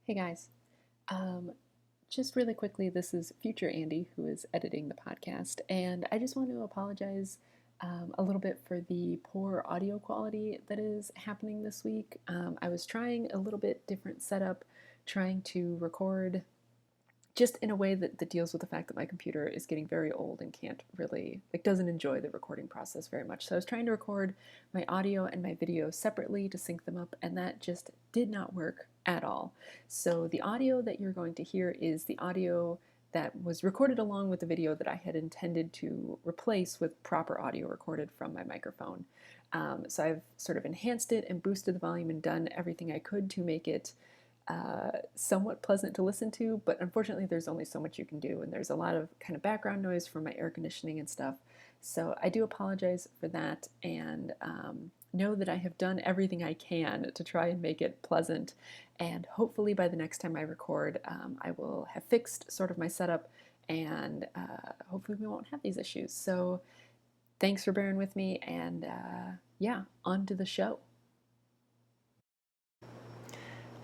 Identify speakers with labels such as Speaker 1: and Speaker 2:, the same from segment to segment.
Speaker 1: Hey guys. Um, just really quickly, this is future Andy who is editing the podcast, and I just want to apologize a little bit for the poor audio quality that is happening this week. I was trying a little bit different setup, trying to record just in a way that deals with the fact that my computer is getting very old and can't really, doesn't enjoy the recording process very much. So I was trying to record my audio and my video separately to sync them up, and that just did not work at all. So the audio that you're going to hear is the audio that was recorded along with the video that I had intended to replace with proper audio recorded from my microphone. So I've sort of enhanced it and boosted the volume and done everything I could to make it somewhat pleasant to listen to, but unfortunately there's only so much you can do, and there's a lot of kind of background noise from my air conditioning and stuff. So I do apologize for that, and know that I have done everything I can to try and make it pleasant, and hopefully by the next time I record, I will have fixed sort of my setup, and hopefully we won't have these issues. So thanks for bearing with me, and yeah, on to the show.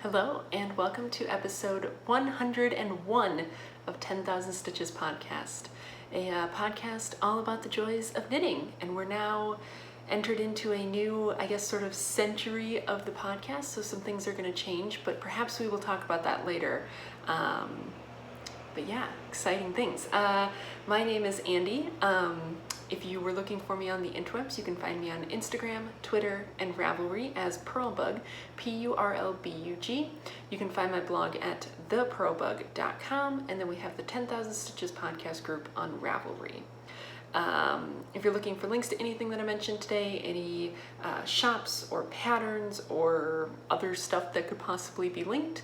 Speaker 1: Hello, and welcome to episode 101 of 10,000 Stitches podcast, a podcast all about the joys of knitting. And we're now entered into a new, I guess, sort of century of the podcast, so some things are going to change, but perhaps we will talk about that later. But yeah, exciting things. My name is Andy. If you were looking for me on the interwebs, you can find me on Instagram, Twitter, and Ravelry as Pearlbug, P-U-R-L-B-U-G. You can find my blog at thepearlbug.com, and then we have the 10,000 Stitches podcast group on Ravelry. If you're looking for links to anything that I mentioned today, any shops or patterns or other stuff that could possibly be linked,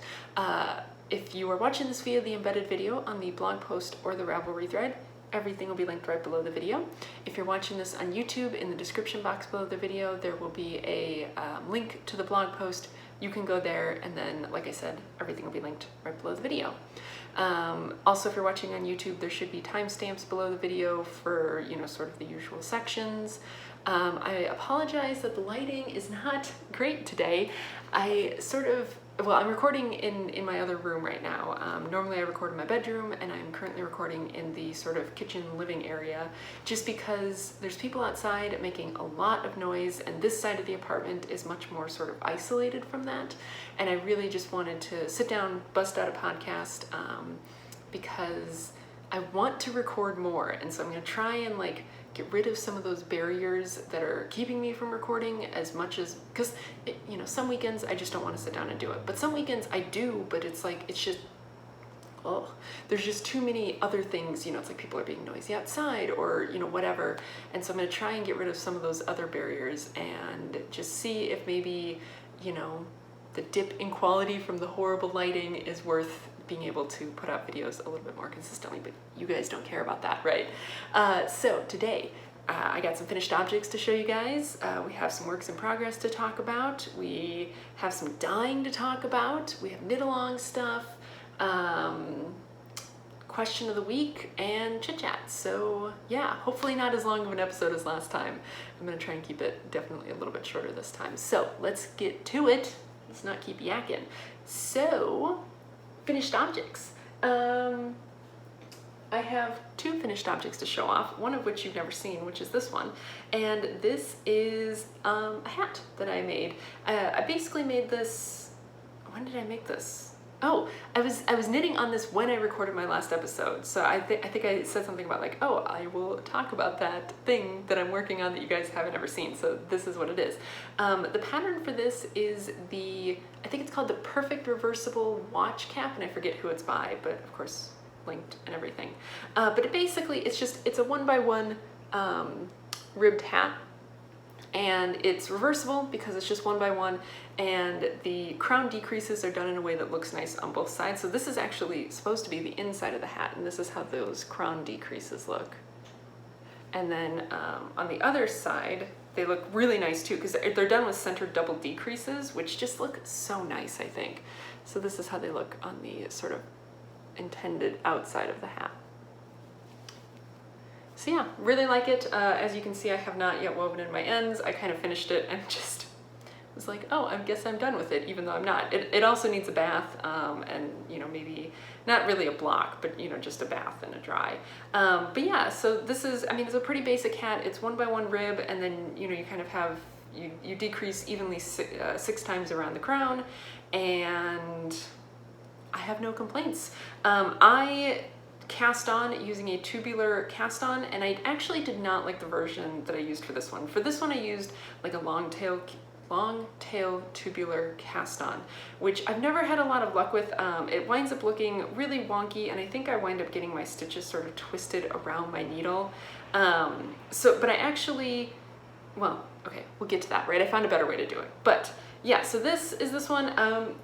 Speaker 1: if you are watching this via the embedded video on the blog post or the Ravelry thread, everything will be linked right below the video. If you're watching this on YouTube, in the description box below the video, there will be a link to the blog post. You can go there, and then, like I said, everything will be linked right below the video. Also, if you're watching on YouTube, there should be timestamps below the video for, sort of the usual sections. I apologize that the lighting is not great today. I'm recording in my other room right now. Normally I record in my bedroom, and I'm currently recording in the sort of kitchen living area, just because there's people outside making a lot of noise, and this side of the apartment is much more sort of isolated from that. And I really just wanted to sit down, bust out a podcast, because I want to record more, and so I'm going to try and get rid of some of those barriers that are keeping me from recording as much as, because some weekends I just don't want to sit down and do it, but some weekends I do, but it's just, there's just too many other things, it's like people are being noisy outside or whatever, and so I'm going to try and get rid of some of those other barriers and just see if maybe the dip in quality from the horrible lighting is worth being able to put out videos a little bit more consistently, but you guys don't care about that, right? So today, I got some finished objects to show you guys. We have some works in progress to talk about. We have some dyeing to talk about. We have knit-along stuff, question of the week, and chit-chat. So yeah, hopefully not as long of an episode as last time. I'm gonna try and keep it definitely a little bit shorter this time. So let's get to it. Let's not keep yakking. So, finished objects. I have two finished objects to show off, one of which you've never seen, which is this one. And this is a hat that I made. I basically made this, when did I make this? Oh, I was knitting on this when I recorded my last episode. So I think I said something about I will talk about that thing that I'm working on that you guys haven't ever seen. So this is what it is. The pattern for this is I think it's called the Perfect Reversible Watch Cap, and I forget who it's by, but of course linked and everything. But it's a 1x1 ribbed hat. And it's reversible because it's just 1x1, and the crown decreases are done in a way that looks nice on both sides. So this is actually supposed to be the inside of the hat, and this is how those crown decreases look. And then on the other side, they look really nice too, because they're done with centered double decreases, which just look so nice, I think. So this is how they look on the sort of intended outside of the hat. So yeah, really like it. As you can see, I have not yet woven in my ends. I kind of finished it and just was like, oh, I guess I'm done with it, even though I'm not. It also needs a bath, and maybe not really a block, but just a bath and a dry. But yeah, so this is, it's a pretty basic hat. It's 1x1 rib, and then you kind of have, you decrease evenly six times around the crown, and I have no complaints. I cast on using a tubular cast on, and I actually did not like the version that I used for this one. For this one I used like a long tail tubular cast on, which I've never had a lot of luck with. It winds up looking really wonky, and I think I wind up getting my stitches sort of twisted around my needle. But I actually, well, okay, we'll get to that, right? I found a better way to do it. But yeah, so this is this one.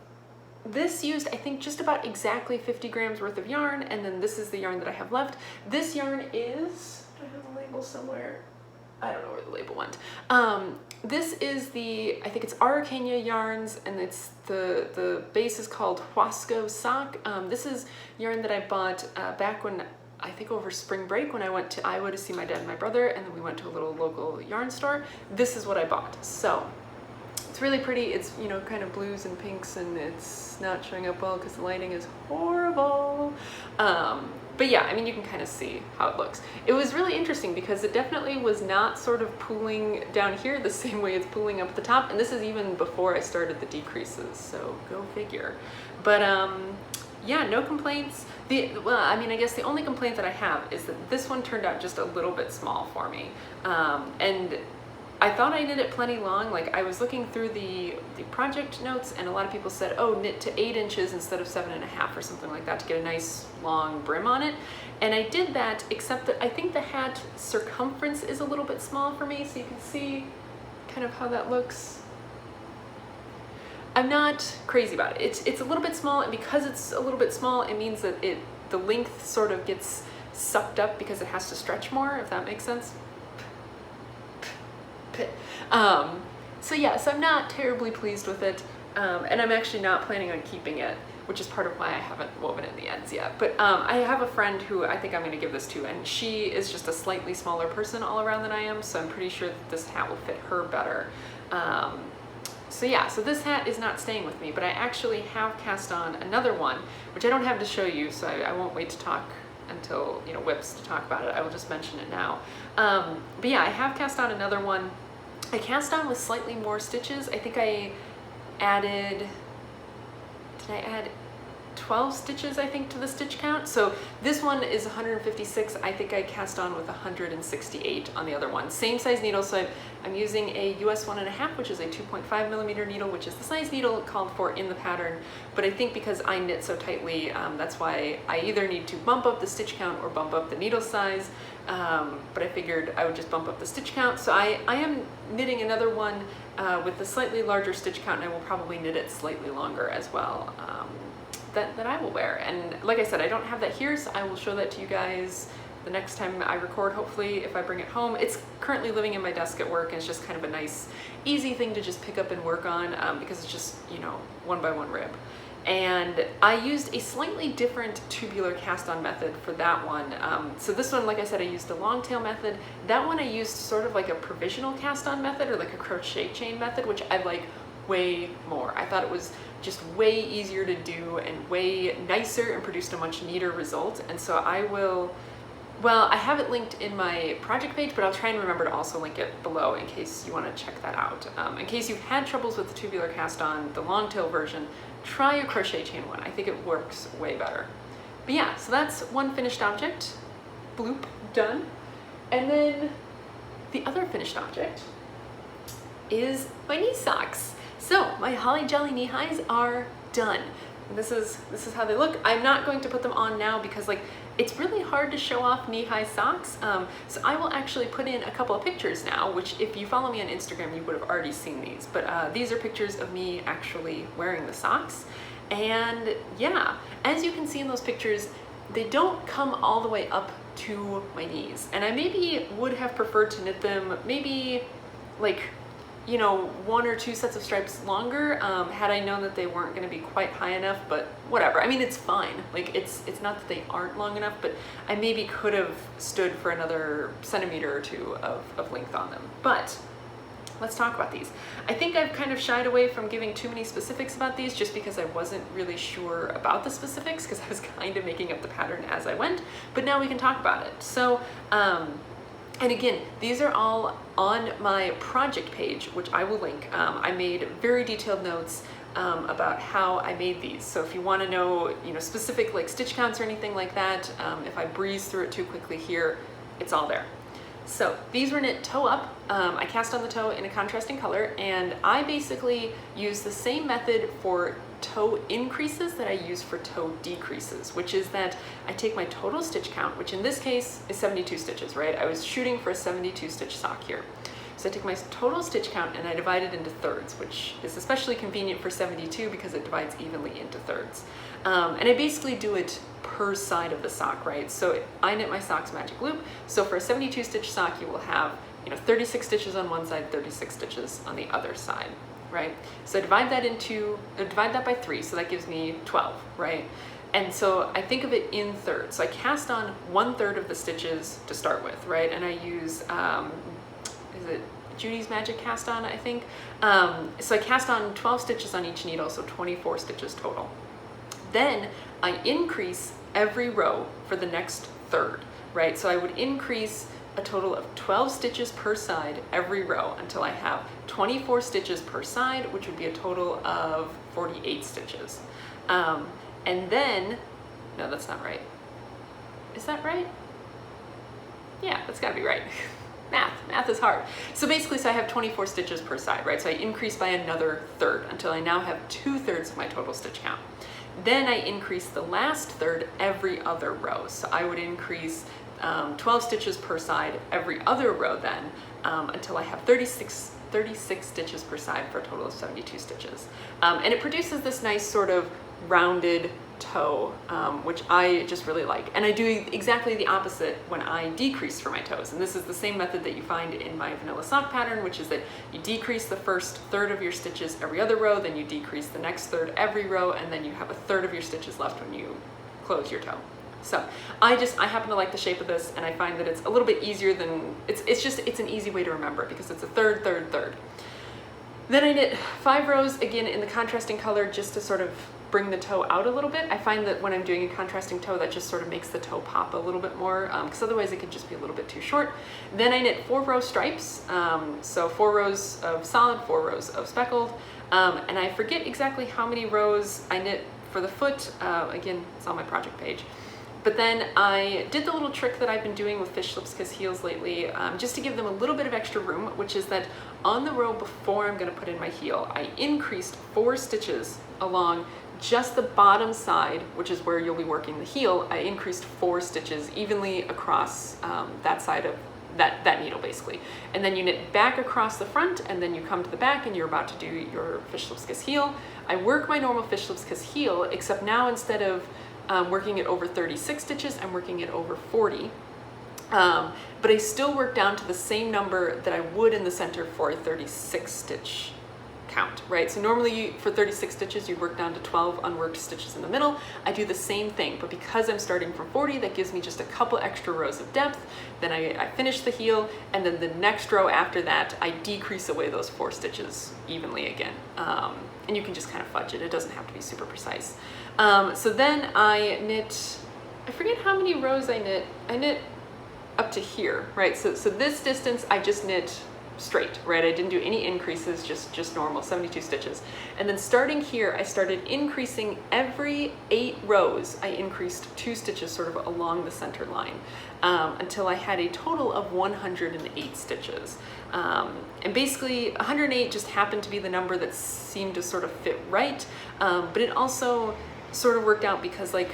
Speaker 1: This used, I think, just about exactly 50 grams worth of yarn, and then this is the yarn that I have left. This yarn is, do I have a label somewhere? I don't know where the label went. This is I think it's Araucania yarns, and it's the base is called Huasco sock. This is yarn that I bought back when, I think over spring break, when I went to Iowa to see my dad and my brother, and then we went to a little local yarn store. This is what I bought. So it's really pretty. It's, kind of blues and pinks, and it's not showing up well because the lighting is horrible. But yeah, you can kind of see how it looks. It was really interesting because it definitely was not sort of pooling down here the same way it's pooling up at the top. And this is even before I started the decreases, so go figure. But yeah, no complaints. I guess the only complaint that I have is that this one turned out just a little bit small for me. And I thought I knit it plenty long. Like, I was looking through the project notes, and a lot of people said, oh, knit to 8 inches instead of 7.5 or something like that to get a nice long brim on it. And I did that, except that I think the hat circumference is a little bit small for me, so you can see kind of how that looks. I'm not crazy about it. It's a little bit small, and because it's a little bit small, it means that the length sort of gets sucked up because it has to stretch more, if that makes sense. So yeah, so I'm not terribly pleased with it, and I'm actually not planning on keeping it, which is part of why I haven't woven in the ends yet. But I have a friend who I think I'm going to give this to, and she is just a slightly smaller person all around than I am, so I'm pretty sure that this hat will fit her better. So yeah, so this hat is not staying with me, but I actually have cast on another one, which I don't have to show you, so I won't wait to talk until, Whips to talk about it. I will just mention it now. But yeah, I have cast on another one. I cast on with slightly more stitches. I think I added, did I add 12 stitches, I think, to the stitch count? So this one is 156. I think I cast on with 168 on the other one. Same size needle, so I'm using a US 1.5, which is a 2.5 millimeter needle, which is the size needle called for in the pattern. But I think because I knit so tightly, that's why I either need to bump up the stitch count or bump up the needle size. But I figured I would just bump up the stitch count. So I am knitting another one with a slightly larger stitch count, and I will probably knit it slightly longer as well, that I will wear. And like I said, I don't have that here, so I will show that to you guys the next time I record, hopefully, if I bring it home. It's currently living in my desk at work, and it's just kind of a nice, easy thing to just pick up and work on, because it's just, 1x1 rib. And I used a slightly different tubular cast on method for that one. So this one, like I said, I used the long tail method. That one I used sort of like a provisional cast on method, or like a crochet chain method, which I like way more. I thought it was just way easier to do and way nicer and produced a much neater result. And so I will, well, I have it linked in my project page, but I'll try and remember to also link it below in case you want to check that out. In case you've had troubles with the tubular cast on, the long tail version, try a crochet chain one. I think it works way better. But yeah, so that's one finished object. Bloop, done. And then the other finished object is my knee socks. So my Holly Jolly knee highs are done. And this is how they look. I'm not going to put them on now because it's really hard to show off knee-high socks. So I will actually put in a couple of pictures now, which if you follow me on Instagram, you would have already seen these. But these are pictures of me actually wearing the socks. And yeah, as you can see in those pictures, they don't come all the way up to my knees. And I maybe would have preferred to knit them maybe one or two sets of stripes longer, had I known that they weren't going to be quite high enough, but whatever. I mean, it's fine. It's not that they aren't long enough, but I maybe could have stood for another centimeter or two of length on them. But let's talk about these. I think I've kind of shied away from giving too many specifics about these just because I wasn't really sure about the specifics because I was kind of making up the pattern as I went, but now we can talk about it. So, and again, these are all on my project page, which I will link. I made very detailed notes about how I made these. So if you want to know, specific like stitch counts or anything like that, if I breeze through it too quickly here, it's all there. So these were knit toe up. I cast on the toe in a contrasting color, and I basically use the same method for toe increases that I use for toe decreases, which is that I take my total stitch count, which in this case is 72 stitches, right? I was shooting for a 72 stitch sock here. So I take my total stitch count and I divide it into thirds, which is especially convenient for 72 because it divides evenly into thirds. And I basically do it per side of the sock, right? So I knit my sock's magic loop. So for a 72 stitch sock, you will have 36 stitches on one side, 36 stitches on the other side, right? So I divide that by 3, so that gives me 12, right? And so I think of it in thirds. So I cast on 1/3 of the stitches to start with, right? And I use, is it Judy's Magic Cast On, I think? So I cast on 12 stitches on each needle, so 24 stitches total. Then I increase every row for the next third, right? So I would increase a total of 12 stitches per side every row until I have 24 stitches per side, which would be a total of 48 stitches. And then, no, that's not right. Is that right? Yeah, that's gotta be right. Math is hard. So basically, I have 24 stitches per side, right? So I increase by another third until I now have 2/3 of my total stitch count. Then I increase the last third every other row. So I would increase 12 stitches per side every other row then until I have 36 stitches per side for a total of 72 stitches. And it produces this nice sort of rounded toe, which I just really like. And I do exactly the opposite when I decrease for my toes. And this is the same method that you find in my vanilla sock pattern, which is that you decrease the first third of your stitches every other row, then you decrease the next third every row, and then you have a third of your stitches left when you close your toe. So I happen to like the shape of this, and I find that it's a little bit easier than, it's an easy way to remember because it's a third, third, third. Then I knit 5 rows, again in the contrasting color, just to sort of bring the toe out a little bit. I find that when I'm doing a contrasting toe, that just sort of makes the toe pop a little bit more, because otherwise it could just be a little bit too short. Then I knit 4 row stripes, so 4 rows of solid, 4 rows of speckled, and I forget exactly how many rows I knit for the foot. Again, it's on my project page. But then I did the little trick that I've been doing with fish lips kiss heels lately, just to give them a little bit of extra room, which is that on the row before I'm gonna put in my heel, I increased 4 stitches along just the bottom side, which is where you'll be working the heel. I increased 4 stitches evenly across that side of that needle basically. And then you knit back across the front, and then you come to the back and you're about to do your fish lips kiss heel. I work my normal fish lips kiss heel, except now instead of working it over 36 stitches, I'm working it over 40. But I still work down to the same number that I would in the center for a 36 stitch count, right? So normally for 36 stitches, you work down to 12 unworked stitches in the middle. I do the same thing, but because I'm starting from 40, that gives me just a couple extra rows of depth. Then I finish the heel, and then the next row after that, I decrease away those 4 stitches evenly again. And you can just kind of fudge it. It doesn't have to be super precise. So then I knit, I forget how many rows I knit up to here, right? So this distance I just knit straight, right? I didn't do any increases, just normal 72 stitches. And then starting here, I started increasing every 8 rows. I increased 2 stitches sort of along the center line until I had a total of 108 stitches. And basically 108 just happened to be the number that seemed to sort of fit right. But it also sort of worked out because like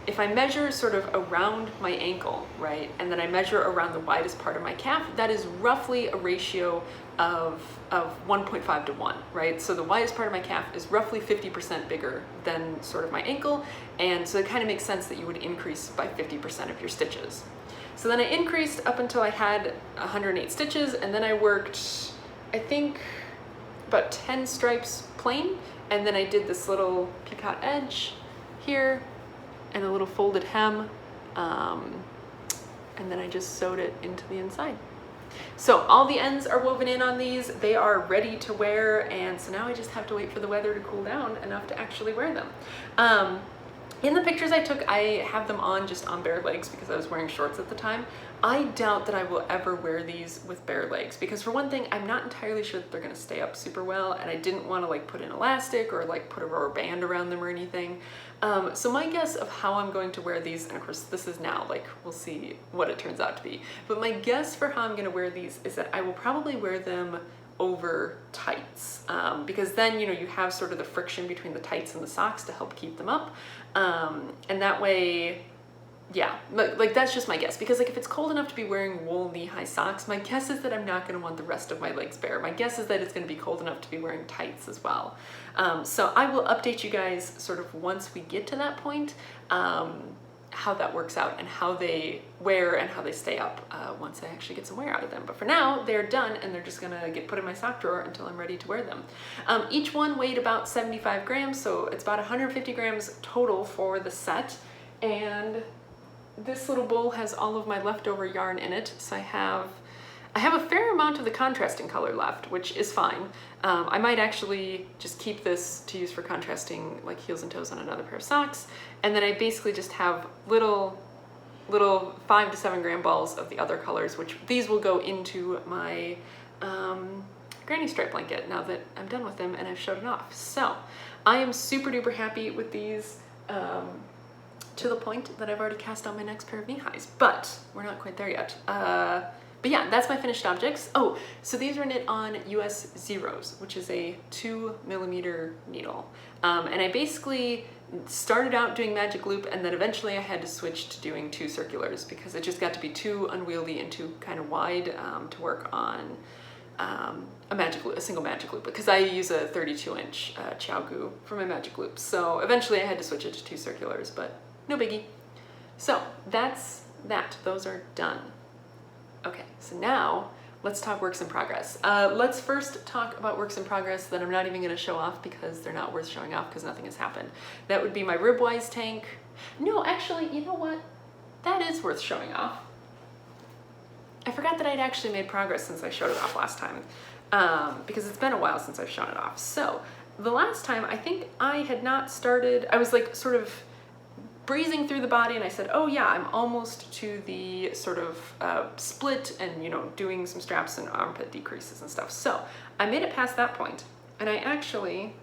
Speaker 1: if I measure sort of around my ankle, right, and then I measure around the widest part of my calf, that is roughly a ratio of 1.5 to 1, right? So the widest part of my calf is roughly 50% bigger than sort of my ankle, and so it kind of makes sense that you would increase by 50% of your stitches. So then I increased up until I had 108 stitches, and then I worked, I think, about 10 stripes plain, and then I did this little picot edge here, and a little folded hem, and then I just sewed it into the inside. So all the ends are woven in on these. They are ready to wear, and so now I just have to wait for the weather to cool down enough to actually wear them. In the pictures I took, I have them on just on bare legs because I was wearing shorts at the time. I doubt that I will ever wear these with bare legs because for one thing, I'm not entirely sure that they're gonna stay up super well, and I didn't wanna like put an elastic or like put a rubber band around them or anything. So my guess of how I'm going to wear these, and of course this is now, like we'll see what it turns out to be, but my guess for how I'm gonna wear these is that I will probably wear them over tights because then, you know, you have sort of the friction between the tights and the socks to help keep them up. And that way, yeah, like that's just my guess, because like if it's cold enough to be wearing wool knee-high socks, my guess is that I'm not going to want the rest of my legs bare. My guess is that it's going to be cold enough to be wearing tights as well. So I will update you guys sort of once we get to that point, how that works out and how they wear and how they stay up once I actually get some wear out of them. But for now, they're done and they're just gonna get put in my sock drawer until I'm ready to wear them. Each one weighed about 75 grams, so it's about 150 grams total for the set. And this little bowl has all of my leftover yarn in it, so I have a fair amount of the contrasting color left, which is fine. I might actually just keep this to use for contrasting like heels and toes on another pair of socks. And then I basically just have little 5 to 7 gram balls of the other colors, which these will go into my granny stripe blanket now that I'm done with them and I've showed it off. So I am super duper happy with these, to the point that I've already cast on my next pair of knee highs, but we're not quite there yet. But yeah, that's my finished objects. Oh, so these are knit on US Zeros, which is a 2mm needle. And I basically started out doing magic loop, and then eventually I had to switch to doing 2 circulars because it just got to be too unwieldy and too kind of wide to work on a single magic loop, because I use a 32-inch Gu for my magic loops. So eventually I had to switch it to 2 circulars, but no biggie. So that's that. Those are done. Okay, so now let's talk works in progress. Let's first talk about works in progress that I'm not even going to show off because they're not worth showing off because nothing has happened. That would be my ribwise tank. No, actually, you know what? That is worth showing off. I forgot that I'd actually made progress since I showed it off last time, because it's been a while since I've shown it off. So the last time, I think I had not started, I was like sort of breezing through the body and I said, oh yeah, I'm almost to the sort of split and, you know, doing some straps and armpit decreases and stuff. So I made it past that point and I actually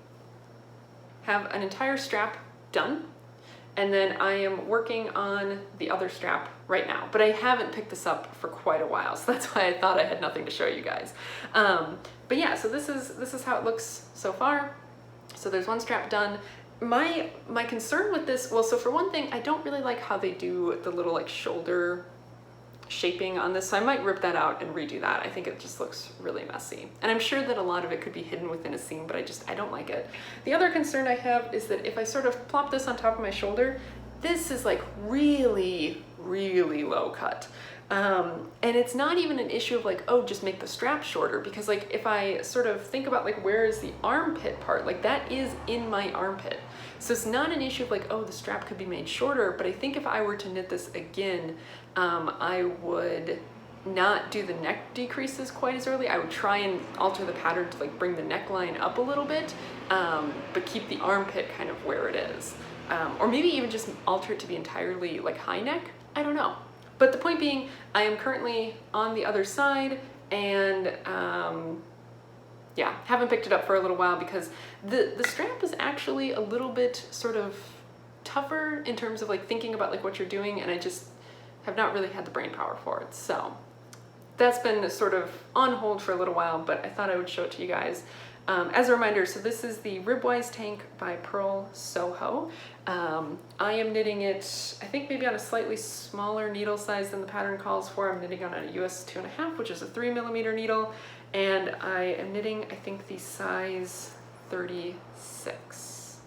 Speaker 1: have an entire strap done. And then I am working on the other strap right now, but I haven't picked this up for quite a while. So that's why I thought I had nothing to show you guys. But yeah, so this is how it looks so far. So there's one strap done. My concern with this, well, so for one thing, I don't really like how they do the little like shoulder shaping on this, so I might rip that out and redo that. I think it just looks really messy. And I'm sure that a lot of it could be hidden within a seam, but I don't like it. The other concern I have is that if I sort of plop this on top of my shoulder, this is like really, really low cut. And it's not even an issue of like, oh, just make the strap shorter, because like if I sort of think about like where is the armpit part, like that is in my armpit. So it's not an issue of like, oh, the strap could be made shorter, but I think if I were to knit this again, I would not do the neck decreases quite as early. I would try and alter the pattern to like bring the neckline up a little bit, but keep the armpit kind of where it is. Or maybe even just alter it to be entirely like high neck. I don't know. But the point being, I am currently on the other side and yeah, haven't picked it up for a little while because the strap is actually a little bit sort of tougher in terms of like thinking about like what you're doing, and I just have not really had the brain power for it. So that's been sort of on hold for a little while, but I thought I would show it to you guys. As a reminder, so this is the Ribwise Tank by Pearl Soho. I am knitting it, I think maybe on a slightly smaller needle size than the pattern calls for. I'm knitting on a US 2.5, which is a 3mm needle, and I am knitting, I think, the size 36.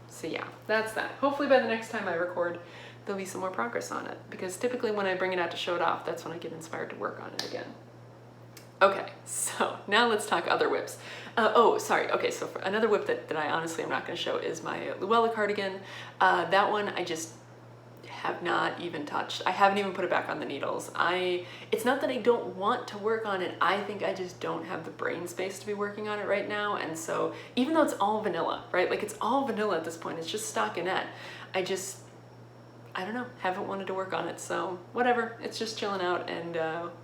Speaker 1: So yeah, that's that. Hopefully by the next time I record, there'll be some more progress on it, because typically when I bring it out to show it off, that's when I get inspired to work on it again. Okay, so now let's talk other whips. Oh, sorry. Okay, so for another whip that I honestly am not going to show is my Luella cardigan. That one I just have not even touched. I haven't even put it back on the needles. It's not that I don't want to work on it. I think I just don't have the brain space to be working on it right now. And so even though it's all vanilla, right? Like it's all vanilla at this point, it's just stockinette. I don't know, haven't wanted to work on it. So whatever, it's just chilling out, and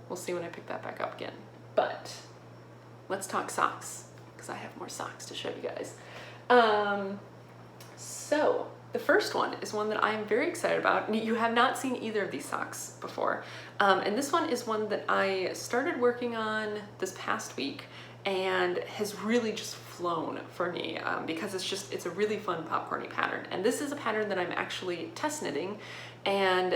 Speaker 1: we'll see when I pick that back up again. But let's talk socks, because I have more socks to show you guys. So the first one is one that I am very excited about. You have not seen either of these socks before. And this one is one that I started working on this past week and has really just flown for me because it's a really fun popcorny pattern. And this is a pattern that I'm actually test knitting. And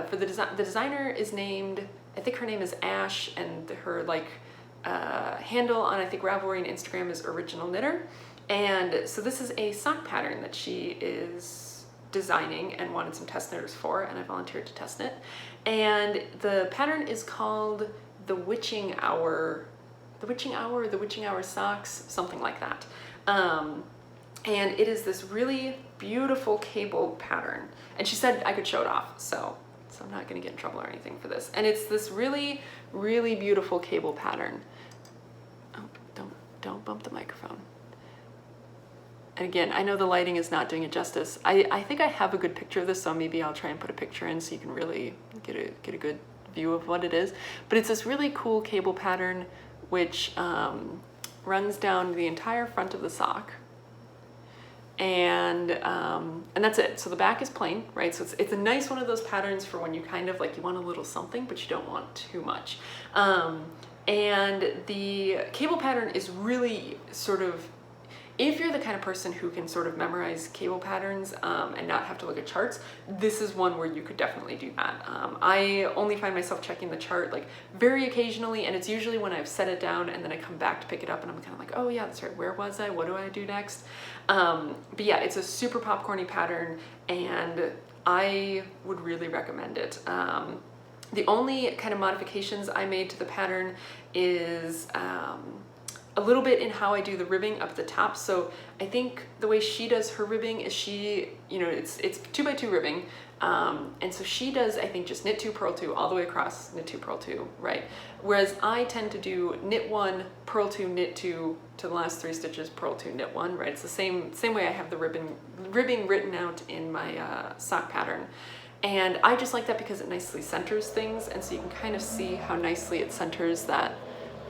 Speaker 1: for the designer is named, I think her name is Ash, and her handle on, I think, Ravelry and Instagram is Original Knitter. And so this is a sock pattern that she is designing and wanted some test knitters for, and I volunteered to test knit. And the pattern is called the Witching Hour socks, something like that. And it is this really beautiful cable pattern. And she said I could show it off, so I'm not gonna get in trouble or anything for this. And it's this really, really beautiful cable pattern. Oh, don't bump the microphone. And again, I know the lighting is not doing it justice. I think I have a good picture of this, so maybe I'll try and put a picture in so you can really get a good view of what it is. But it's this really cool cable pattern which runs down the entire front of the sock. And that's it. So the back is plain, right? So it's a nice one of those patterns for when you kind of you want a little something, but you don't want too much. And the cable pattern is really sort of, if you're the kind of person who can sort of memorize cable patterns and not have to look at charts, this is one where you could definitely do that. I only find myself checking the chart very occasionally, and it's usually when I've set it down and then I come back to pick it up and I'm kind of like, oh yeah, that's right, where was I? What do I do next? But yeah, it's a super popcorny pattern and I would really recommend it. The only kind of modifications I made to the pattern is a little bit in how I do the ribbing up at the top. So I think the way she does her ribbing is it's 2x2 ribbing. And so she does, I think, just knit 2, purl 2 all the way across, knit 2, purl 2, right? Whereas I tend to do knit 1, purl 2, knit 2 to the last 3 stitches, purl 2, knit 1, right? It's the same way I have the ribbing written out in my sock pattern. And I just like that because it nicely centers things. And so you can kind of see how nicely it centers that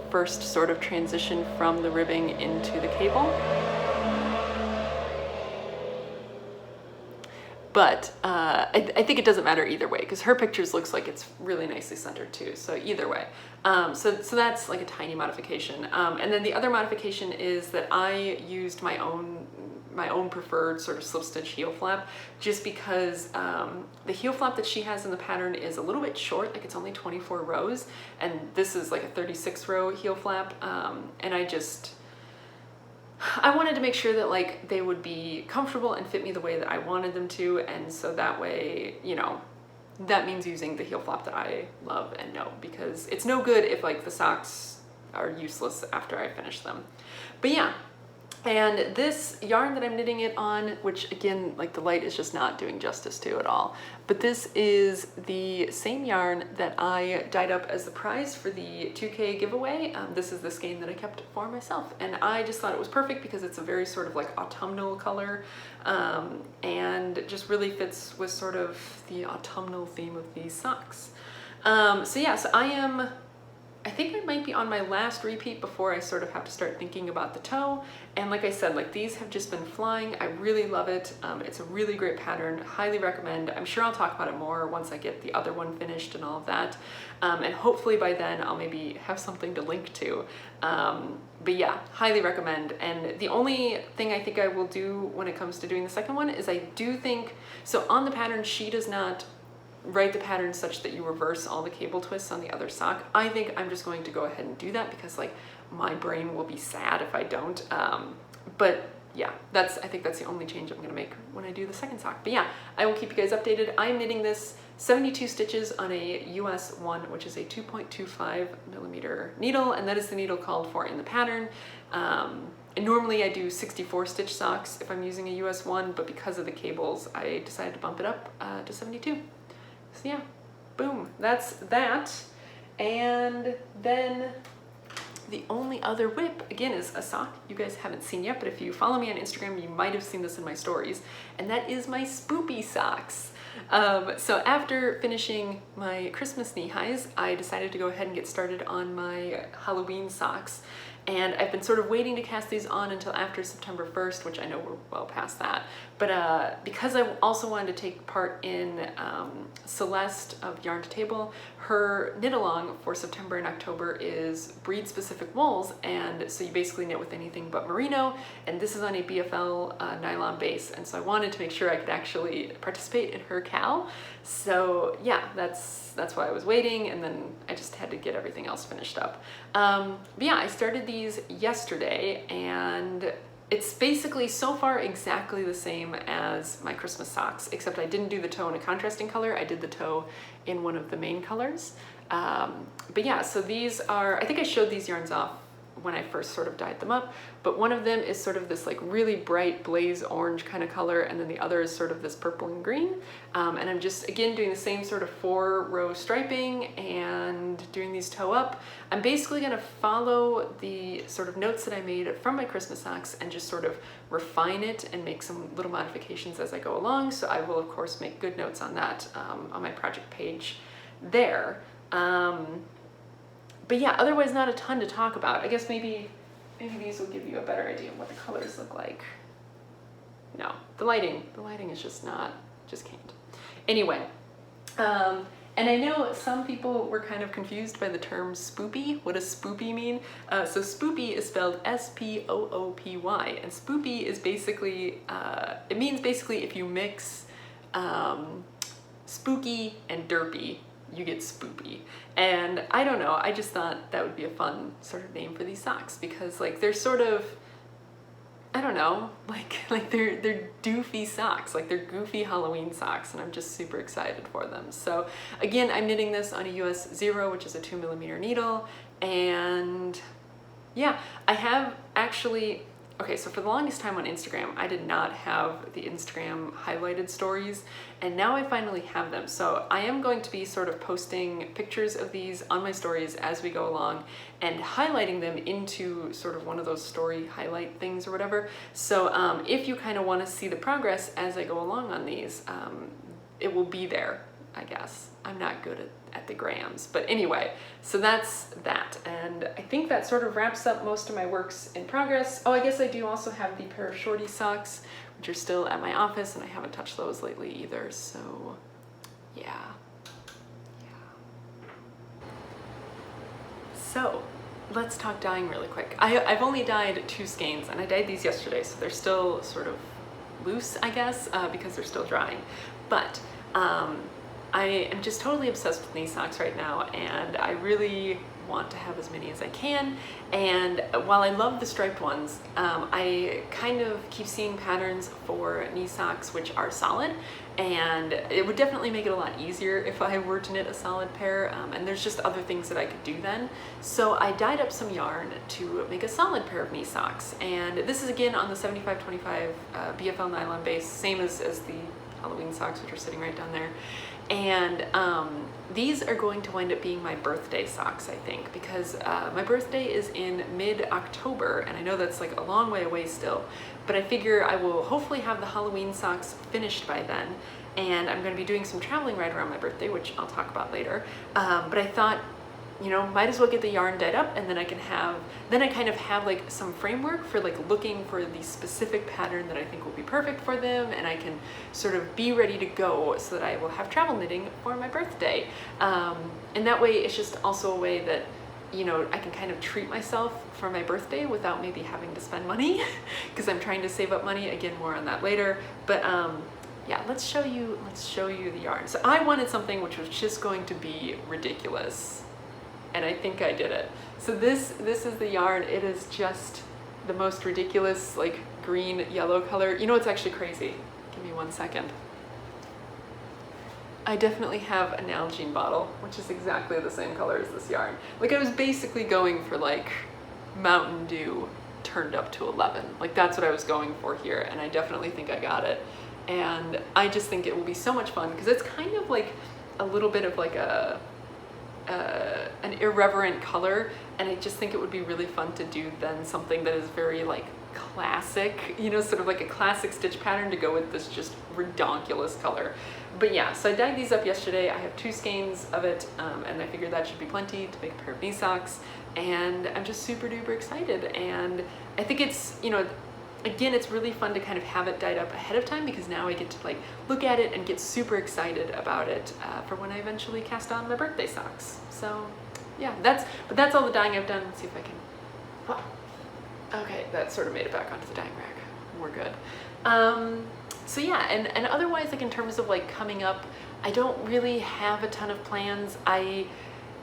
Speaker 1: first sort of transition from the ribbing into the cable. But I think it doesn't matter either way because her pictures looks like it's really nicely centered too. So either way, so that's like a tiny modification. And then the other modification is that I used my own preferred sort of slip stitch heel flap, just because the heel flap that she has in the pattern is a little bit short, it's only 24 rows, and this is like a 36 row heel flap, and I wanted to make sure that they would be comfortable and fit me the way that I wanted them to, and so that way, that means using the heel flap that I love and know, because it's no good if the socks are useless after I finish them. But yeah. And this yarn that I'm knitting it on, which again, the light is just not doing justice to at all, but this is the same yarn that I dyed up as the prize for the 2K giveaway. This is the skein that I kept for myself. And I just thought it was perfect because it's a very sort of autumnal color and just really fits with sort of the autumnal theme of these socks. So yeah, so I think I might be on my last repeat before I sort of have to start thinking about the toe. And like I said, these have just been flying. I really love it. It's a really great pattern. Highly recommend. I'm sure I'll talk about it more once I get the other one finished and all of that. And hopefully by then I'll maybe have something to link to. But yeah, highly recommend. And the only thing I think I will do when it comes to doing the second one is I do think, so on the pattern, she does not write the pattern such that you reverse all the cable twists on the other sock. I think I'm just going to go ahead and do that because my brain will be sad if I don't. But yeah, I think that's the only change I'm gonna make when I do the second sock. But yeah, I will keep you guys updated. I'm knitting this 72 stitches on a US 1, which is a 2.25 millimeter needle, and that is the needle called for in the pattern. And normally I do 64 stitch socks if I'm using a US 1, but because of the cables, I decided to bump it up to 72. So yeah, boom, that's that. And then the only other whip, again, is a sock you guys haven't seen yet, but if you follow me on Instagram, you might have seen this in my stories, and that is my spoopy socks. So after finishing my Christmas knee highs, I decided to go ahead and get started on my Halloween socks. And I've been sort of waiting to cast these on until after September 1st, which I know we're well past that. But because I also wanted to take part in Celeste of Yarn to Table, her knit along for September and October is breed specific wools. And so you basically knit with anything but merino. And this is on a BFL nylon base. And so I wanted to make sure I could actually participate in her cal. So yeah, that's why I was waiting, and then I just had to get everything else finished up. But yeah, I started these yesterday, and it's basically so far exactly the same as my Christmas socks, except I didn't do the toe in a contrasting color. I did the toe in one of the main colors. But yeah, so these are, I think I showed these yarns off when I first sort of dyed them up, but one of them is sort of this like really bright blaze orange kind of color, and then the other is sort of this purple and green. And I'm just, again, doing the same sort of 4-row striping and doing these toe up. I'm basically gonna follow the sort of notes that I made from my Christmas socks and just sort of refine it and make some little modifications as I go along. So I will, of course, make good notes on that on my project page there. But yeah, otherwise not a ton to talk about. I guess maybe these will give you a better idea of what the colors look like. No, the lighting is just can't. Anyway, and I know some people were kind of confused by the term spoopy. What does spoopy mean? So spoopy is spelled S-P-O-O-P-Y, and spoopy is basically, it means basically if you mix spooky and derpy, you get spoopy. And I don't know, I just thought that would be a fun sort of name for these socks, because like they're sort of, I don't know, like they're doofy socks, like they're goofy Halloween socks, and I'm just super excited for them. So again, I'm knitting this on a US 0, which is a 2mm needle, and yeah, I have actually, okay, so for the longest time on Instagram, I did not have the Instagram highlighted stories, and now I finally have them. So I am going to be sort of posting pictures of these on my stories as we go along and highlighting them into sort of one of those story highlight things or whatever. So if you kind of want to see the progress as I go along on these, it will be there, I guess. I'm not good at the grams, but anyway, so that's that. And I think that sort of wraps up most of my works in progress. Oh, I guess I do also have the pair of shorty socks, which are still at my office, and I haven't touched those lately either, so yeah. So let's talk dyeing really quick. I've only dyed 2 skeins, and I dyed these yesterday, so they're still sort of loose, I guess, because they're still drying. But I am just totally obsessed with knee socks right now, and I really want to have as many as I can. And while I love the striped ones, I kind of keep seeing patterns for knee socks which are solid, and it would definitely make it a lot easier if I were to knit a solid pair, and there's just other things that I could do then. So I dyed up some yarn to make a solid pair of knee socks, and this is again on the 75/25 BFL nylon base, same as the Halloween socks, which are sitting right down there. And these are going to wind up being my birthday socks, I think, because my birthday is in mid-October, and I know that's like a long way away still, but I figure I will hopefully have the Halloween socks finished by then, and I'm going to be doing some traveling right around my birthday, which I'll talk about later. But I thought, you know, might as well get the yarn dyed up, and then I kind of have like some framework for like looking for the specific pattern that I think will be perfect for them, and I can sort of be ready to go so that I will have travel knitting for my birthday. And that way it's just also a way that, you know, I can kind of treat myself for my birthday without maybe having to spend money because I'm trying to save up money. Again, more on that later. But yeah, let's show you the yarn. So I wanted something which was just going to be ridiculous, and I think I did it. So this is the yarn. It is just the most ridiculous, like green yellow color. You know what's actually crazy? Give me 1 second. I definitely have a Nalgene bottle, which is exactly the same color as this yarn. Like I was basically going for like Mountain Dew turned up to 11. Like that's what I was going for here, and I definitely think I got it. And I just think it will be so much fun because it's kind of like a little bit of like an irreverent color, and I just think it would be really fun to do then something that is very like classic, you know, sort of like a classic stitch pattern to go with this just redonkulous color. But yeah, so I dyed these up yesterday. I have 2 skeins of it, and I figured that should be plenty to make a pair of knee socks, and I'm just super duper excited. And I think it's, you know, again, it's really fun to kind of have it dyed up ahead of time, because now I get to like look at it and get super excited about it for when I eventually cast on my birthday socks. So yeah, that's all the dyeing I've done. Let's see if I can, oh, okay, that sort of made it back onto the dyeing rack. We're good. So yeah, and otherwise, like in terms of like coming up, I don't really have a ton of plans.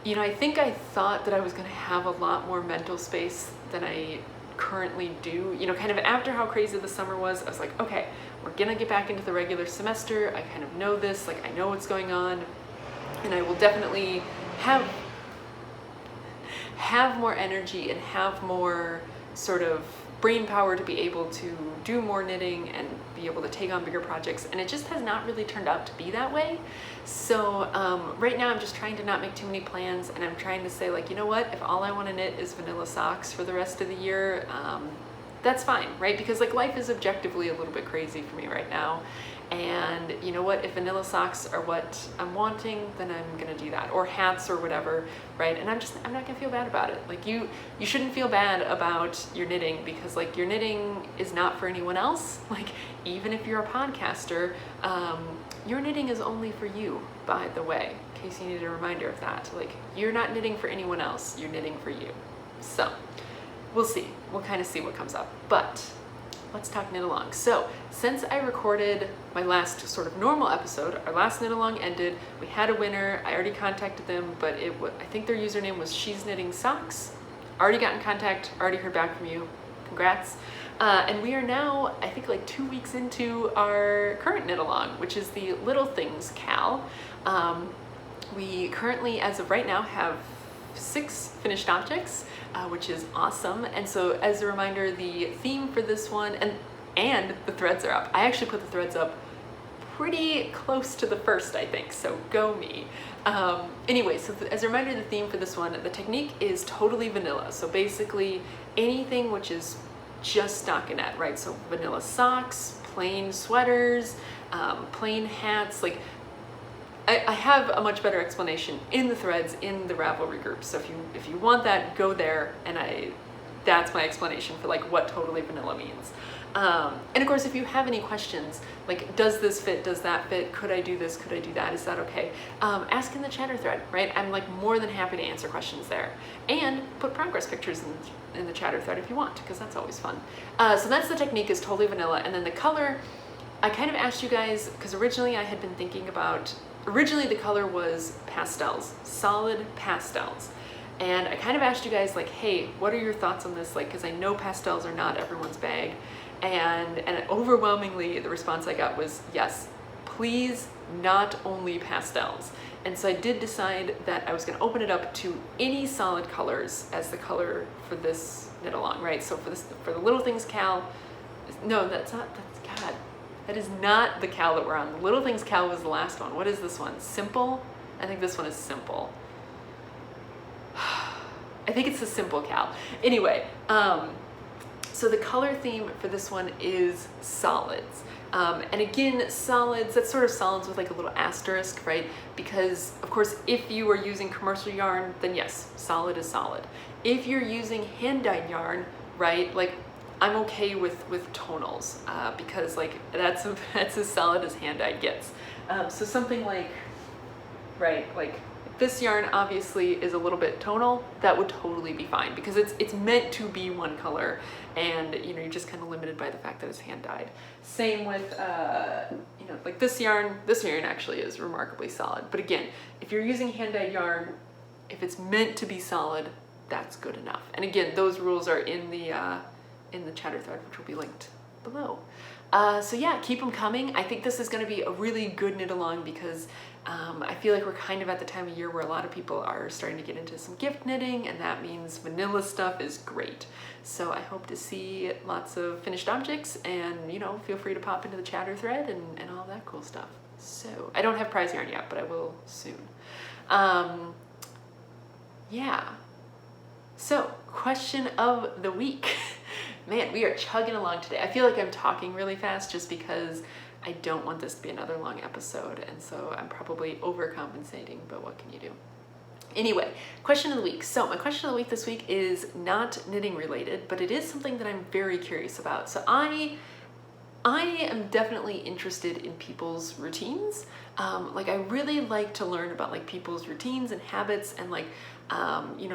Speaker 1: You know, I think I thought that I was gonna have a lot more mental space than I currently do. You know, kind of after how crazy the summer was, I was like, okay, we're gonna get back into the regular semester. I kind of know this, like I know what's going on, and I will definitely have more energy and have more sort of brain power to be able to do more knitting and be able to take on bigger projects, and it just has not really turned out to be that way. So right now I'm just trying to not make too many plans, and I'm trying to say like, you know what, if all I want to knit is vanilla socks for the rest of the year, that's fine, right? Because like life is objectively a little bit crazy for me right now, and you know what, if vanilla socks are what I'm wanting, then I'm gonna do that, or hats or whatever, right? And I'm not gonna feel bad about it. Like you shouldn't feel bad about your knitting, because like your knitting is not for anyone else. Like even if you're a podcaster, your knitting is only for you, by the way, in case you need a reminder of that. Like you're not knitting for anyone else, you're knitting for you. So we'll see, we'll kind of see what comes up, but let's talk knit along. So since I recorded my last sort of normal episode, our last knit along ended, we had a winner. I already contacted them, but I think their username was She's Knitting Socks. Already got in contact, already heard back from you. Congrats. And we are now, I think like 2 weeks into our current knit along, which is the Little Things Cal. We currently, as of right now, have 6 finished objects, which is awesome. And so as a reminder, the theme for this one, and the threads are up. I actually put the threads up pretty close to the first, I think, so go me. Anyway, so as a reminder, the theme for this one, the technique is totally vanilla. So basically anything which is just stockinette, right? So vanilla socks, plain sweaters, plain hats, like I have a much better explanation in the threads in the Ravelry group. So if you want that, go there, and that's my explanation for like what totally vanilla means. And of course, if you have any questions, like does this fit, does that fit, could I do this, could I do that, is that okay? Ask in the chatter thread, right? I'm like more than happy to answer questions there, and put progress pictures in the chatter thread if you want, because that's always fun. So that's the technique, is totally vanilla. And then the color, I kind of asked you guys, because originally I had been thinking about, originally the color was pastels, solid pastels. And I kind of asked you guys like, hey, what are your thoughts on this? Like, because I know pastels are not everyone's bag. And overwhelmingly the response I got was, yes, please, not only pastels. And so I did decide that I was gonna open it up to any solid colors as the color for this knit along, right? So for the Little Things Cal, no, that's God. That is not the cal that we're on. The Little Things cal was the last one. What is this one? Simple? I think this one is simple. I think it's the simple cal. Anyway, so the color theme for this one is solids. And again, solids, that's sort of solids with like a little asterisk, right? Because of course, if you are using commercial yarn, then yes, solid is solid. If you're using hand-dyed yarn, right, like I'm okay with tonals, because like that's as solid as hand-dyed gets. So something like, right, like this yarn obviously is a little bit tonal, that would totally be fine, because it's meant to be one color, and you know, you're just kind of limited by the fact that it's hand-dyed. Same with, you know, like this yarn actually is remarkably solid. But again, if you're using hand-dyed yarn, if it's meant to be solid, that's good enough. And again, those rules are in the chatter thread, which will be linked below. So yeah, keep them coming. I think this is going to be a really good knit along because I feel like we're kind of at the time of year where a lot of people are starting to get into some gift knitting, and that means vanilla stuff is great. So I hope to see lots of finished objects, and feel free to pop into the chatter thread and all that cool stuff. So I don't have prize yarn yet, but I will soon. Yeah. So, question of the week. Man, we are chugging along today. I feel like I'm talking really fast just because I don't want this to be another long episode, and so I'm probably overcompensating, but what can you do? Anyway, question of the week. So my question of the week this week is not knitting related, but it is something that I'm very curious about. So I am definitely interested in people's routines. Like I really like to learn about like people's routines and habits, and like,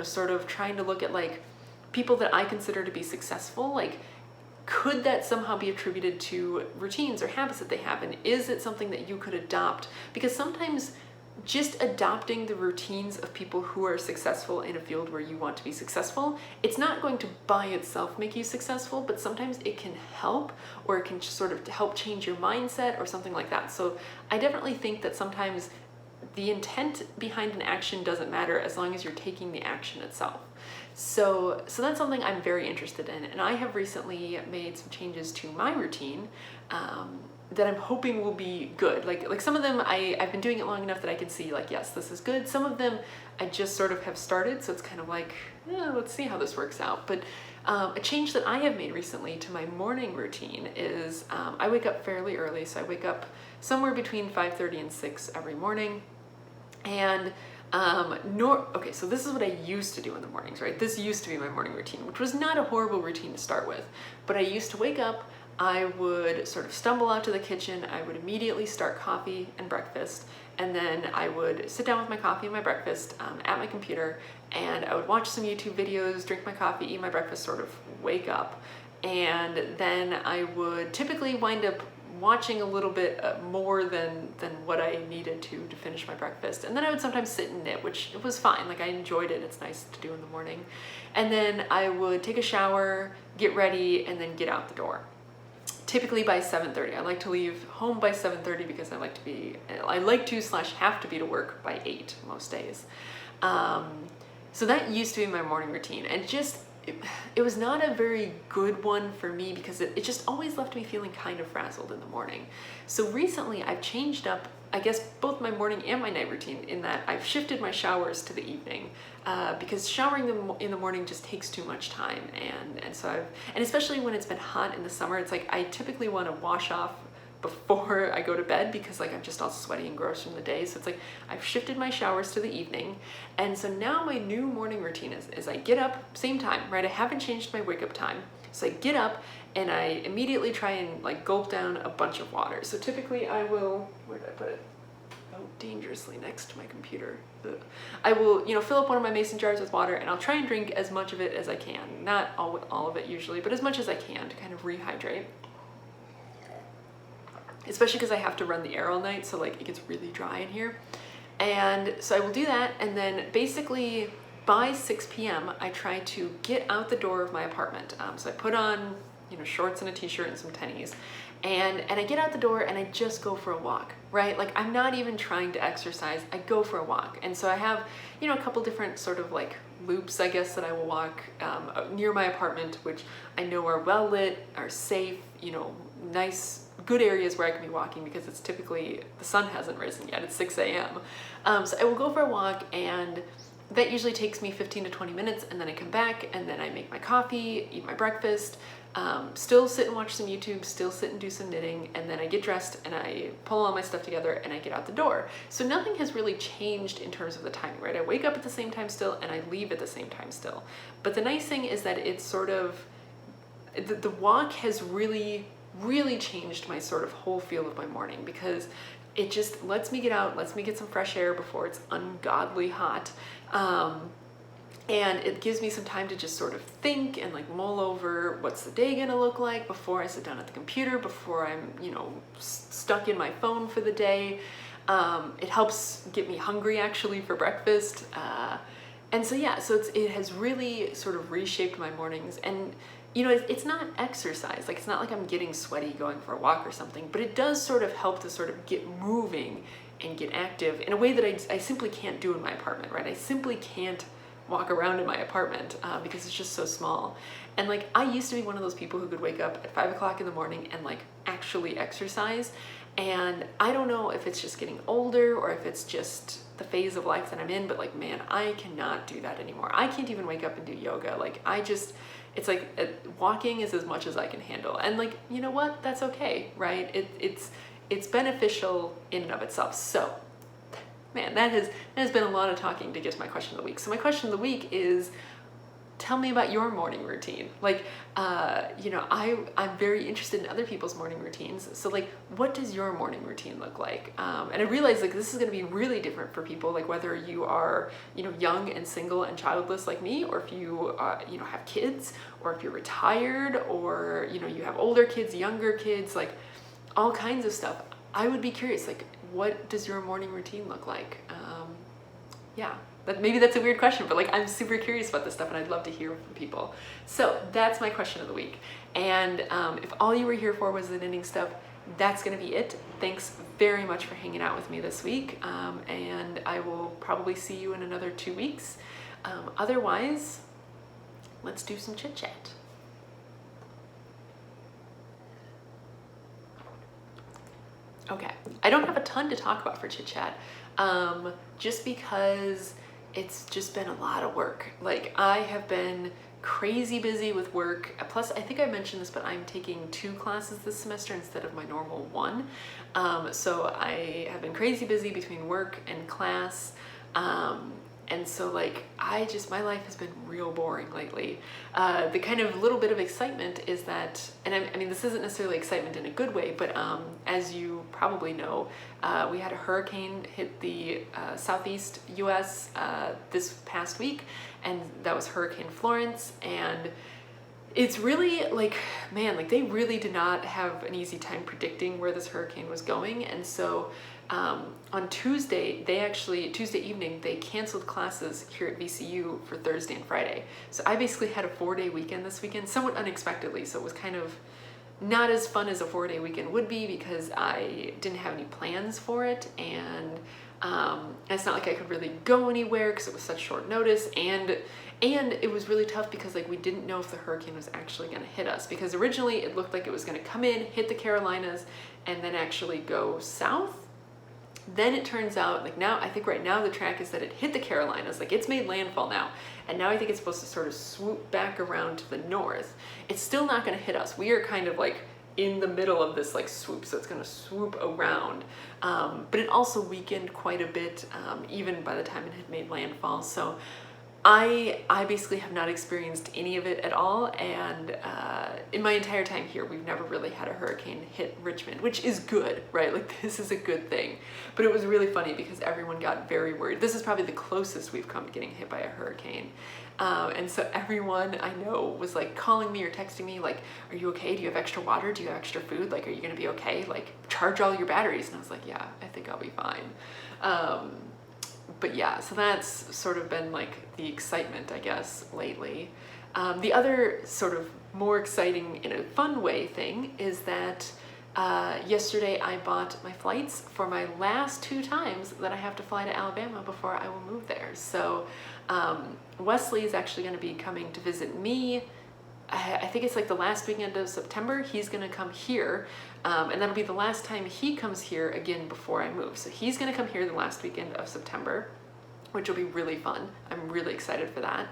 Speaker 1: sort of trying to look at like people that I consider to be successful. Like, could that somehow be attributed to routines or habits that they have? And is it something that you could adopt? Because sometimes just adopting the routines of people who are successful in a field where you want to be successful, it's not going to by itself make you successful, but sometimes it can help, or it can sort of help change your mindset or something like that. So I definitely think that sometimes the intent behind an action doesn't matter as long as you're taking the action itself. So that's something I'm very interested in, and I have recently made some changes to my routine that I'm hoping will be good. Like some of them I've been doing it long enough that I can see like, yes, this is good. Some of them I just sort of have started, so it's kind of like, let's see how this works out. But a change that I have made recently to my morning routine is I wake up fairly early, so I wake up somewhere between 5:30 and 6 every morning. And okay, so this is what I used to do in the mornings, right? This used to be my morning routine, which was not a horrible routine to start with, but I used to wake up, I would sort of stumble out to the kitchen, I would immediately start coffee and breakfast, and then I would sit down with my coffee and my breakfast at my computer, and I would watch some YouTube videos, drink my coffee, eat my breakfast, sort of wake up, and then I would typically wind up watching a little bit more than what I needed to finish my breakfast. And then I would sometimes sit and knit, which it was fine. Like I enjoyed it. It's nice to do in the morning. And then I would take a shower, get ready, and then get out the door. Typically by 7:30. I like to leave home by 7:30 because I like to have to be to work by 8 most days. So that used to be my morning routine, and it was not a very good one for me because it just always left me feeling kind of frazzled in the morning. So recently I've changed up, I guess, both my morning and my night routine, in that I've shifted my showers to the evening because showering in the morning just takes too much time. And so and especially when it's been hot in the summer, it's like I typically want to wash off before I go to bed because like I'm just all sweaty and gross from the day. So it's like I've shifted my showers to the evening. And so now my new morning routine is I get up, same time, right? I haven't changed my wake up time. So I get up and I immediately try and like gulp down a bunch of water. So typically I will, where did I put it? Oh, dangerously next to my computer. Ugh. I will, fill up one of my mason jars with water, and I'll try and drink as much of it as I can. Not all of it usually, but as much as I can to kind of rehydrate. Especially because I have to run the air all night, so like it gets really dry in here. And so I will do that, and then basically by 6 p.m. I try to get out the door of my apartment. So I put on shorts and a t-shirt and some tennies, and I get out the door and I just go for a walk, right? Like I'm not even trying to exercise, I go for a walk. And so I have a couple different sort of like loops, I guess, that I will walk near my apartment, which I know are well lit, are safe, nice, good areas where I can be walking because it's typically, the sun hasn't risen yet, it's 6 a.m. So I will go for a walk, and that usually takes me 15 to 20 minutes, and then I come back and then I make my coffee, eat my breakfast, still sit and watch some YouTube, still sit and do some knitting, and then I get dressed and I pull all my stuff together and I get out the door. So nothing has really changed in terms of the timing, right? I wake up at the same time still and I leave at the same time still. But the nice thing is that it's sort of, the walk has really changed my sort of whole feel of my morning, because it just lets me get out, lets me get some fresh air before it's ungodly hot. And it gives me some time to just sort of think and like mull over what's the day gonna look like before I sit down at the computer, before I'm, stuck in my phone for the day. It helps get me hungry actually for breakfast. And so yeah, so it has really sort of reshaped my mornings. And you know, it's not exercise. Like, it's not like I'm getting sweaty going for a walk or something, but it does sort of help to sort of get moving and get active in a way that I simply can't do in my apartment, right? I simply can't walk around in my apartment because it's just so small. And like, I used to be one of those people who could wake up at 5 o'clock in the morning and like actually exercise. And I don't know if it's just getting older or if it's just the phase of life that I'm in, but like, man, I cannot do that anymore. I can't even wake up and do yoga. Like, it's like walking is as much as I can handle. And like, you know what? That's okay, right? It's beneficial in and of itself. So, man, that has been a lot of talking to get to my question of the week. So my question of the week is, tell me about your morning routine. Like, you know, I'm very interested in other people's morning routines. So like, what does your morning routine look like? And I realize like this is going to be really different for people, like whether you are, you know, young and single and childless like me, or if you, you know, have kids, or if you're retired, or, you know, you have older kids, younger kids, like all kinds of stuff. I would be curious, like, what does your morning routine look like? Yeah. Maybe that's a weird question, but like, I'm super curious about this stuff and I'd love to hear from people. So that's my question of the week. And if all you were here for was the knitting stuff, that's gonna be it. Thanks very much for hanging out with me this week. And I will probably see you in another 2 weeks. Otherwise, let's do some chit chat. Okay, I don't have a ton to talk about for chit chat, just because it's just been a lot of work. Like, I have been crazy busy with work. Plus, I think I mentioned this, but I'm taking 2 classes this semester instead of my normal 1. So I have been crazy busy between work and class. And so like, my life has been real boring lately. The kind of little bit of excitement is that, and I mean, this isn't necessarily excitement in a good way, but as you probably know, we had a hurricane hit the southeast US this past week, and that was Hurricane Florence. And it's really like, man, like they really did not have an easy time predicting where this hurricane was going. And so on Tuesday evening, they canceled classes here at VCU for Thursday and Friday. So I basically had a 4-day weekend this weekend, somewhat unexpectedly. So it was kind of not as fun as a 4-day weekend would be because I didn't have any plans for it. And it's not like I could really go anywhere because it was such short notice. And it was really tough because like we didn't know if the hurricane was actually going to hit us, because originally it looked like it was going to come in, hit the Carolinas, and then actually go south. Then it turns out, like now, I think right now the track is that it hit the Carolinas, like it's made landfall now. And now I think it's supposed to sort of swoop back around to the north. It's still not going to hit us. We are kind of like in the middle of this like swoop, so it's going to swoop around. But it also weakened quite a bit, even by the time it had made landfall. So I basically have not experienced any of it at all, and in my entire time here, we've never really had a hurricane hit Richmond, which is good, right? Like, this is a good thing. But it was really funny because everyone got very worried. This is probably the closest we've come to getting hit by a hurricane. And so everyone I know was like calling me or texting me like, are you okay? Do you have extra water? Do you have extra food? Like, are you gonna be okay? Like, charge all your batteries. And I was like, yeah, I think I'll be fine. But yeah, so that's sort of been like the excitement, I guess, lately. The other sort of more exciting in a fun way thing is that yesterday I bought my flights for my last 2 times that I have to fly to Alabama before I will move there. So Wesley is actually going to be coming to visit me. I think it's like the last weekend of September. He's going to come here, and that'll be the last time he comes here again before I move. So he's going to come here the last weekend of September, which will be really fun. I'm really excited for that,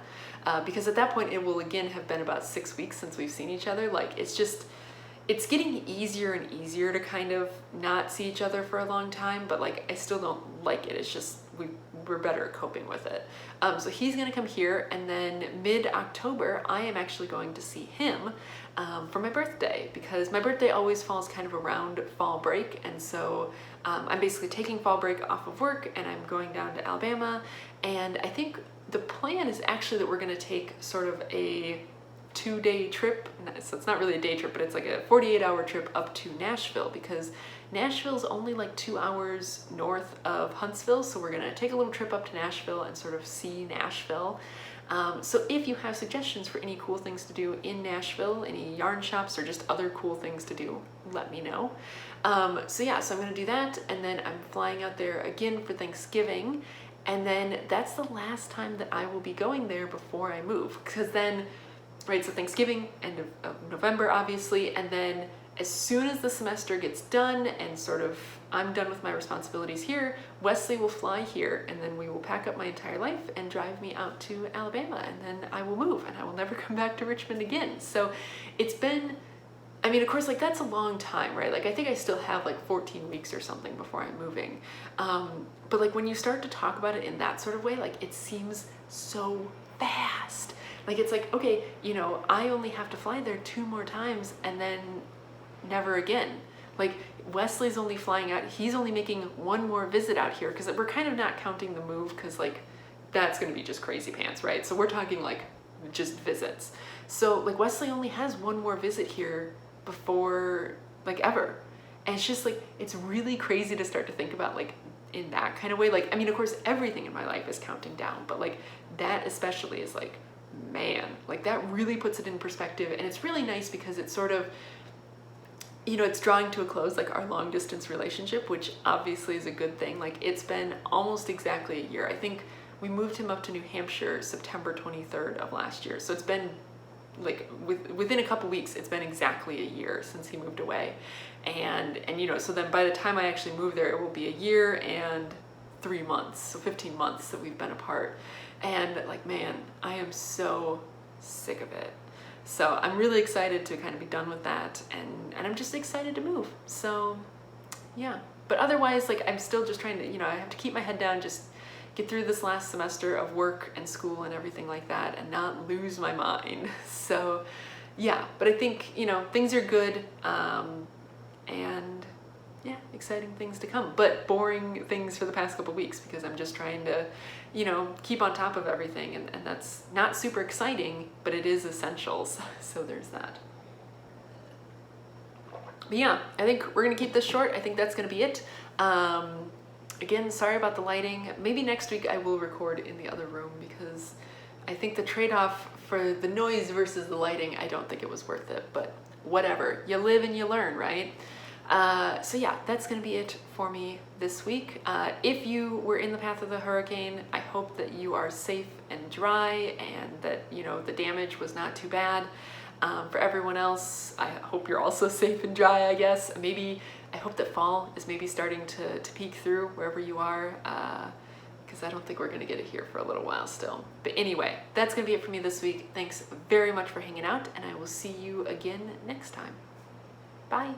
Speaker 1: because at that point it will again have been about 6 weeks since we've seen each other. Like, it's getting easier and easier to kind of not see each other for a long time, but like I still don't like it. It's just we're better at coping with it. So he's gonna come here, and then mid-October I am actually going to see him for my birthday, because my birthday always falls kind of around fall break, and so I'm basically taking fall break off of work and I'm going down to Alabama. And I think the plan is actually that we're gonna take sort of a 2-day trip. So it's not really a day trip, but it's like a 48-hour trip up to Nashville, because Nashville's only like 2 hours north of Huntsville. So we're gonna take a little trip up to Nashville and sort of see Nashville. So if you have suggestions for any cool things to do in Nashville, any yarn shops, or just other cool things to do, let me know. So yeah, so I'm gonna do that, and then I'm flying out there again for Thanksgiving, and then that's the last time that I will be going there before I move, because then, right, so Thanksgiving, end of November, obviously, and then as soon as the semester gets done and sort of I'm done with my responsibilities here, Wesley will fly here, and then we will pack up my entire life and drive me out to Alabama, and then I will move and I will never come back to Richmond again. So it's been, I mean, of course, like that's a long time, right? Like I think I still have like 14 weeks or something before I'm moving. But like when you start to talk about it in that sort of way, like it seems so fast. Like it's like, okay, you know, I only have to fly there 2 more times and then never again. Like Wesley's only flying out, he's only making 1 more visit out here, because we're kind of not counting the move, because like that's gonna be just crazy pants, right? So we're talking like just visits. So like Wesley only has 1 more visit here before like ever. And it's just like, it's really crazy to start to think about like in that kind of way. Like, I mean, of course, everything in my life is counting down, but like that especially is like, man, like that really puts it in perspective. And it's really nice because it's sort of, you know, it's drawing to a close, like our long distance relationship, which obviously is a good thing. Like it's been almost exactly a year. I think we moved him up to New Hampshire September 23rd of last year. So it's been like within a couple weeks, it's been exactly a year since he moved away. And you know, so then by the time I actually move there, it will be a year and 3 months, so 15 months that we've been apart. And like, man, I am so sick of it. So I'm really excited to kind of be done with that, and I'm just excited to move. So yeah, but otherwise, like I'm still just trying to, you know, I have to keep my head down, just get through this last semester of work and school and everything like that, and not lose my mind. So yeah, but I think, you know, things are good, and yeah, exciting things to come, but boring things for the past couple weeks, because I'm just trying to, you know, keep on top of everything, and that's not super exciting, but it is essentials. So there's that. But yeah, I think we're gonna keep this short. I think that's gonna be it. Again, sorry about the lighting. Maybe next week I will record in the other room, because I think the trade-off for the noise versus the lighting, I don't think it was worth it, but whatever. You live and you learn, right? So yeah, that's gonna be it for me this week. If you were in the path of the hurricane, I hope that you are safe and dry, and that, you know, the damage was not too bad. For everyone else, I hope you're also safe and dry, I guess. Maybe, I hope that fall is maybe starting to peek through wherever you are, because I don't think we're gonna get it here for a little while still. But anyway, that's gonna be it for me this week. Thanks very much for hanging out, and I will see you again next time. Bye.